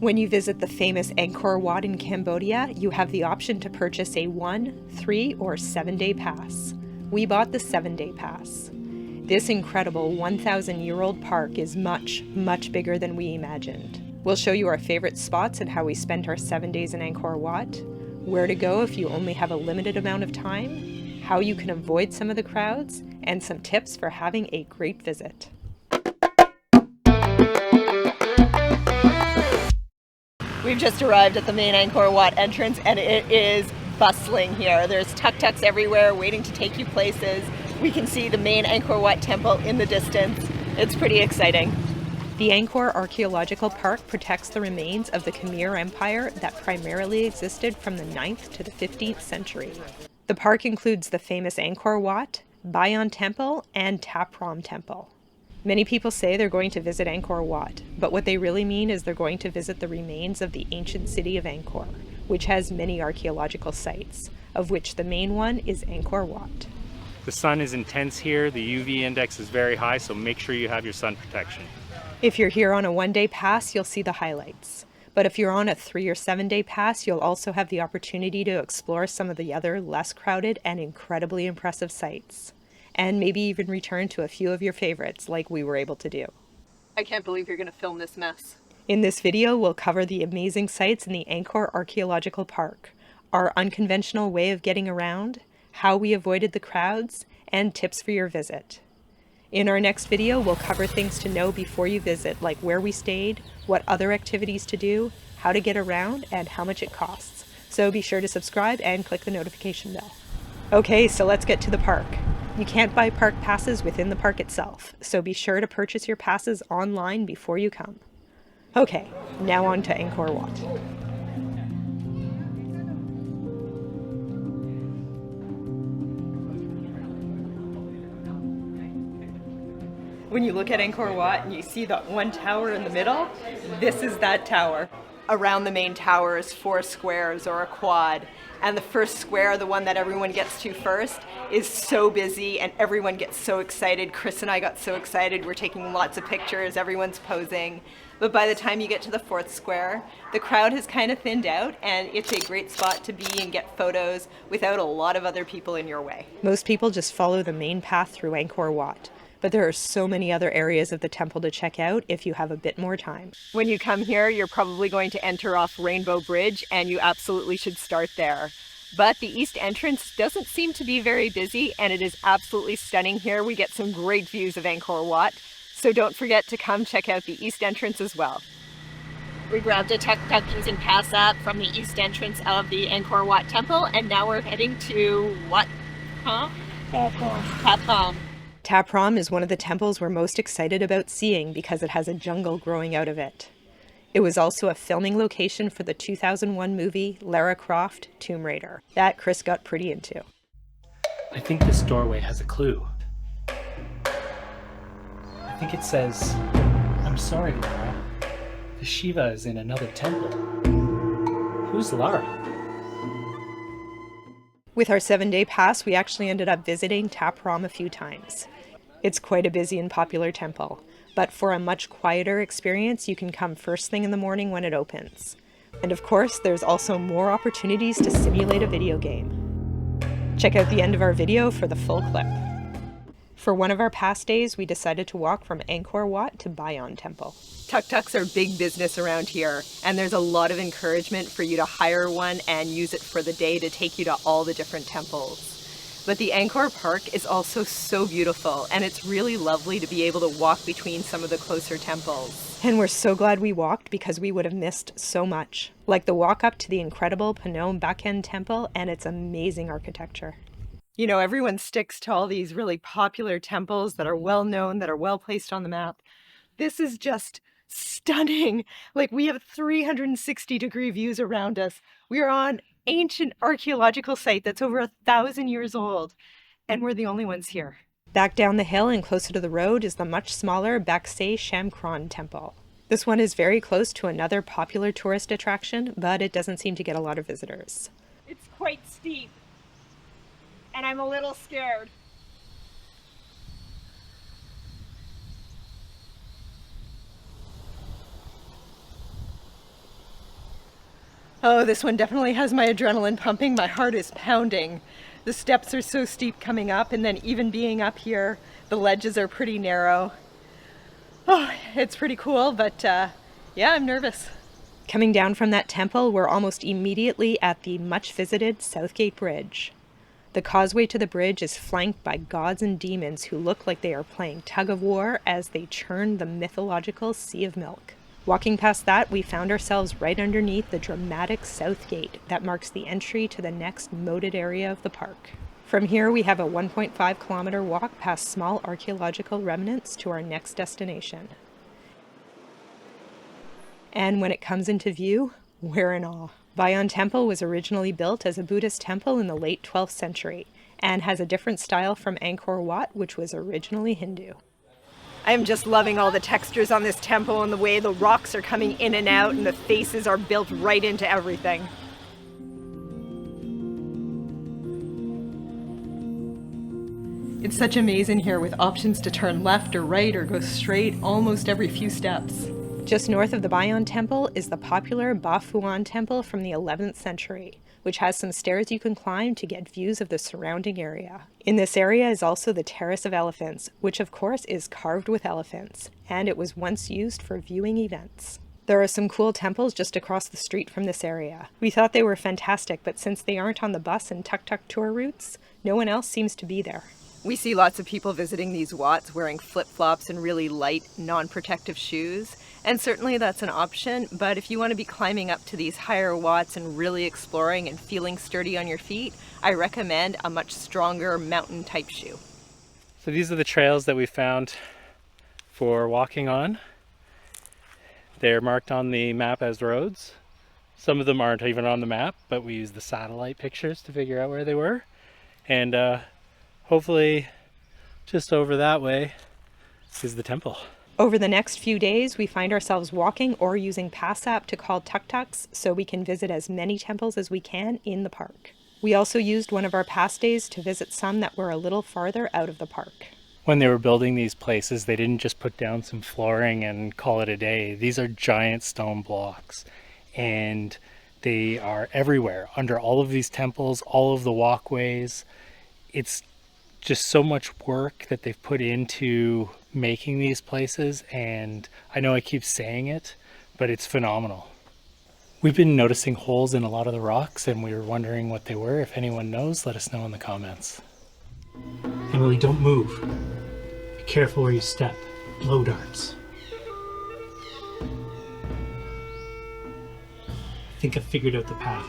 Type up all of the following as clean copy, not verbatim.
When you visit the famous Angkor Wat in Cambodia, you have the option to purchase a 1, 3, or 7-day pass. We bought the 7-day pass. This incredible 1,000-year-old park is much, much bigger than we imagined. We'll show you our favorite spots and how we spent our 7 days in Angkor Wat, where to go if you only have a limited amount of time, how you can avoid some of the crowds, and some tips for having a great visit. We've just arrived at the main Angkor Wat entrance and it is bustling here. There's tuk-tuks everywhere waiting to take you places. We can see the main Angkor Wat temple in the distance. It's pretty exciting. The Angkor Archeological Park protects the remains of the Khmer Empire that primarily existed from the 9th to the 15th century. The park includes the famous Angkor Wat, Bayon Temple, and Ta Prohm Temple. Many people say they're going to visit Angkor Wat, but what they really mean is they're going to visit the remains of the ancient city of Angkor, which has many archaeological sites, of which the main one is Angkor Wat. The sun is intense here, the UV index is very high, so make sure you have your sun protection. If you're here on a 1-day pass, you'll see the highlights. But if you're on a 3 or 7-day pass, you'll also have the opportunity to explore some of the other less crowded and incredibly impressive sites. And maybe even return to a few of your favorites like we were able to do. I can't believe you're going to film this mess. In this video, we'll cover the amazing sites in the Angkor Archeological Park, our unconventional way of getting around, how we avoided the crowds, and tips for your visit. In our next video, we'll cover things to know before you visit, like where we stayed, what other activities to do, how to get around, and how much it costs. So be sure to subscribe and click the notification bell. Okay, so let's get to the park. You can't buy park passes within the park itself, so be sure to purchase your passes online before you come. Okay, now on to Angkor Wat. When you look at Angkor Wat and you see that one tower in the middle, this is that tower. Around the main tower is 4 squares or a quad. And the first square, the one that everyone gets to first, is so busy and everyone gets so excited. Chris and I got so excited. We're taking lots of pictures, everyone's posing. But by the time you get to the 4th square, the crowd has kind of thinned out and it's a great spot to be and get photos without a lot of other people in your way. Most people just follow the main path through Angkor Wat. But there are so many other areas of the temple to check out if you have a bit more time. When you come here, you're probably going to enter off Rainbow Bridge, and you absolutely should start there. But the east entrance doesn't seem to be very busy, and it is absolutely stunning here. We get some great views of Angkor Wat, so don't forget to come check out the east entrance as well. We grabbed a tuk-tuk using Pass App from the east entrance of the Angkor Wat temple, and now we're heading to what? Ta Prohm. Ta Prohm is one of the temples we're most excited about seeing because it has a jungle growing out of it. It was also a filming location for the 2001 movie Lara Croft: Tomb Raider that Chris got pretty into. I think this doorway has a clue. I think it says, "I'm sorry, Lara. The Shiva is in another temple." Who's Lara? With our 7-day pass, we actually ended up visiting Ta Prohm a few times. It's quite a busy and popular temple, but for a much quieter experience, you can come first thing in the morning when it opens. And of course, there's also more opportunities to simulate a video game. Check out the end of our video for the full clip. For one of our past days, we decided to walk from Angkor Wat to Bayon Temple. Tuk-tuks are big business around here, and there's a lot of encouragement for you to hire one and use it for the day to take you to all the different temples. But the Angkor Park is also so beautiful, and it's really lovely to be able to walk between some of the closer temples. And we're so glad we walked because we would have missed so much, like the walk up to the incredible Phnom Baken Temple and its amazing architecture. You know, everyone sticks to all these really popular temples that are well known, that are well placed on the map. This is just stunning. Like, we have 360-degree views around us. We are on ancient archaeological site that's over 1,000 years old, and we're the only ones here. Back down the hill and closer to the road is the much smaller Baksay Shamkron Temple. This one is very close to another popular tourist attraction, but it doesn't seem to get a lot of visitors. It's quite steep, and I'm a little scared. Oh, this one definitely has my adrenaline pumping. My heart is pounding. The steps are so steep coming up, and then even being up here, the ledges are pretty narrow. Oh, it's pretty cool, but yeah, I'm nervous. Coming down from that temple, we're almost immediately at the much visited Southgate Bridge. The causeway to the bridge is flanked by gods and demons who look like they are playing tug of war as they churn the mythological Sea of Milk. Walking past that, we found ourselves right underneath the dramatic South Gate that marks the entry to the next moated area of the park. From here, we have a 1.5-kilometer walk past small archaeological remnants to our next destination. And when it comes into view, we're in awe. Bayon Temple was originally built as a Buddhist temple in the late 12th century and has a different style from Angkor Wat, which was originally Hindu. I am just loving all the textures on this temple and the way the rocks are coming in and out and the faces are built right into everything. It's such a maze in here with options to turn left or right or go straight almost every few steps. Just north of the Bayon Temple is the popular Ba Phuan Temple from the 11th century, which has some stairs you can climb to get views of the surrounding area. In this area is also the Terrace of Elephants, which of course is carved with elephants, and it was once used for viewing events. There are some cool temples just across the street from this area. We thought they were fantastic, but since they aren't on the bus and tuk-tuk tour routes, no one else seems to be there. We see lots of people visiting these Wats wearing flip-flops and really light, non-protective shoes. And certainly that's an option, but if you want to be climbing up to these higher Wats and really exploring and feeling sturdy on your feet, I recommend a much stronger mountain type shoe. So these are the trails that we found for walking on. They're marked on the map as roads. Some of them aren't even on the map, but we used the satellite pictures to figure out where they were. And hopefully just over that way is the temple. Over the next few days, we find ourselves walking or using Pass app to call tuk-tuks so we can visit as many temples as we can in the park. We also used one of our pass days to visit some that were a little farther out of the park. When they were building these places, they didn't just put down some flooring and call it a day. These are giant stone blocks, and they are everywhere, under all of these temples, all of the walkways. It's just so much work that they've put into making these places, and I know I keep saying it, but it's phenomenal. We've been noticing holes in a lot of the rocks, and we were wondering what they were. If anyone knows, let us know in the comments. Emily, don't move. Be careful where you step. Blow darts. I think I've figured out the path.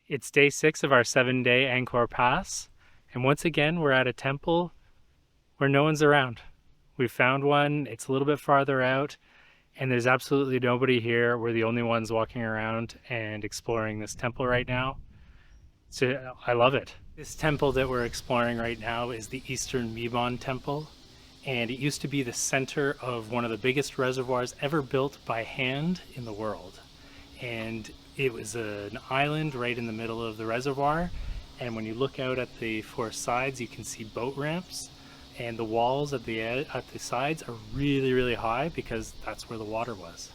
It's day 6 of our 7-day Angkor Pass, and once again we're at a temple where no one's around. We found one, it's a little bit farther out, and there's absolutely nobody here. We're the only ones walking around and exploring this temple right now. So I love it. This temple that we're exploring right now is the Eastern Bayon Temple, and it used to be the center of one of the biggest reservoirs ever built by hand in the world. And it was an island right in the middle of the reservoir, and when you look out at the 4 sides, you can see boat ramps, and the walls at the sides are really, really high because that's where the water was.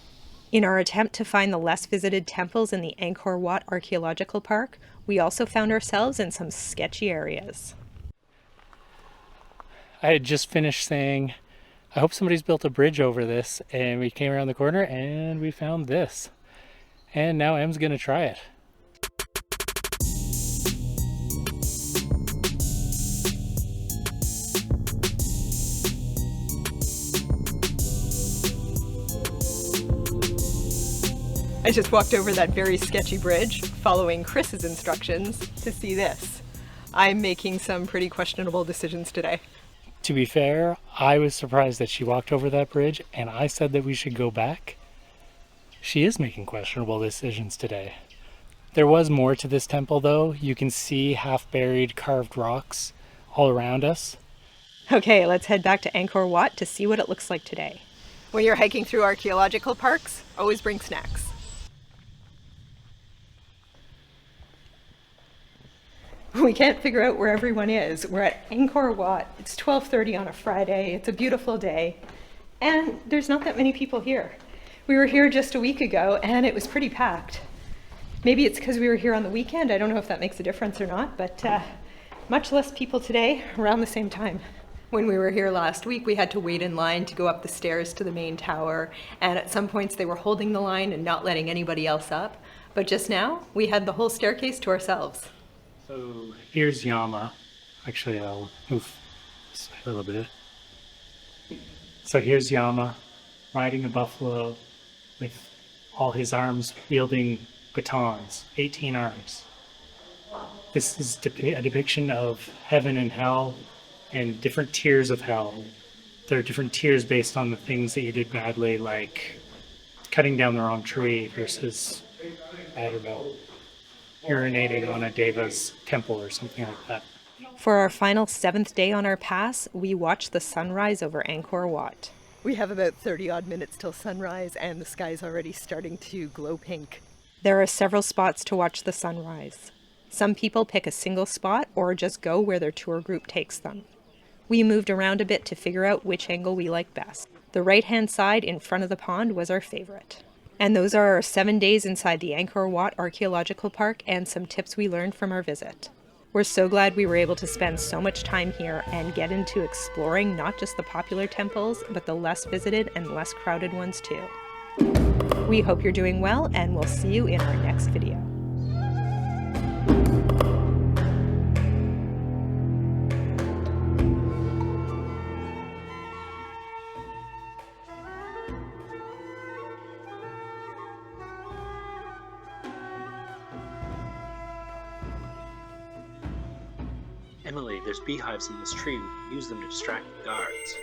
In our attempt to find the less visited temples in the Angkor Wat Archeological Park, we also found ourselves in some sketchy areas. I had just finished saying, I hope somebody's built a bridge over this, and we came around the corner and we found this. And now Em's gonna try it. I just walked over that very sketchy bridge, following Chris's instructions, to see this. I'm making some pretty questionable decisions today. To be fair, I was surprised that she walked over that bridge, and I said that we should go back. She is making questionable decisions today. There was more to this temple though. You can see half-buried carved rocks all around us. Okay, let's head back to Angkor Wat to see what it looks like today. When you're hiking through archaeological parks, always bring snacks. We can't figure out where everyone is. We're at Angkor Wat. It's 12:30 on a Friday. It's a beautiful day. And there's not that many people here. We were here just a week ago and it was pretty packed. Maybe it's because we were here on the weekend. I don't know if that makes a difference or not, but much less people today around the same time. When we were here last week, we had to wait in line to go up the stairs to the main tower, and at some points they were holding the line and not letting anybody else up. But just now, we had the whole staircase to ourselves. So here's Yama. Actually, I'll move this way a little bit. So here's Yama riding a buffalo with all his arms wielding batons, 18 arms. This is a depiction of heaven and hell and different tiers of hell. There are different tiers based on the things that you did badly, like cutting down the wrong tree versus, I don't know, urinating on a deva's temple or something like that. For our final 7th day on our pass, we watched the sunrise over Angkor Wat. We have about 30 odd minutes till sunrise and the sky's already starting to glow pink. There are several spots to watch the sunrise. Some people pick a single spot or just go where their tour group takes them. We moved around a bit to figure out which angle we like best. The right-hand side in front of the pond was our favorite. And those are our 7 days inside the Angkor Wat Archeological Park and some tips we learned from our visit. We're so glad we were able to spend so much time here and get into exploring not just the popular temples, but the less visited and less crowded ones too. We hope you're doing well, and we'll see you in our next video. Emily, there's beehives in this tree. We can use them to distract the guards.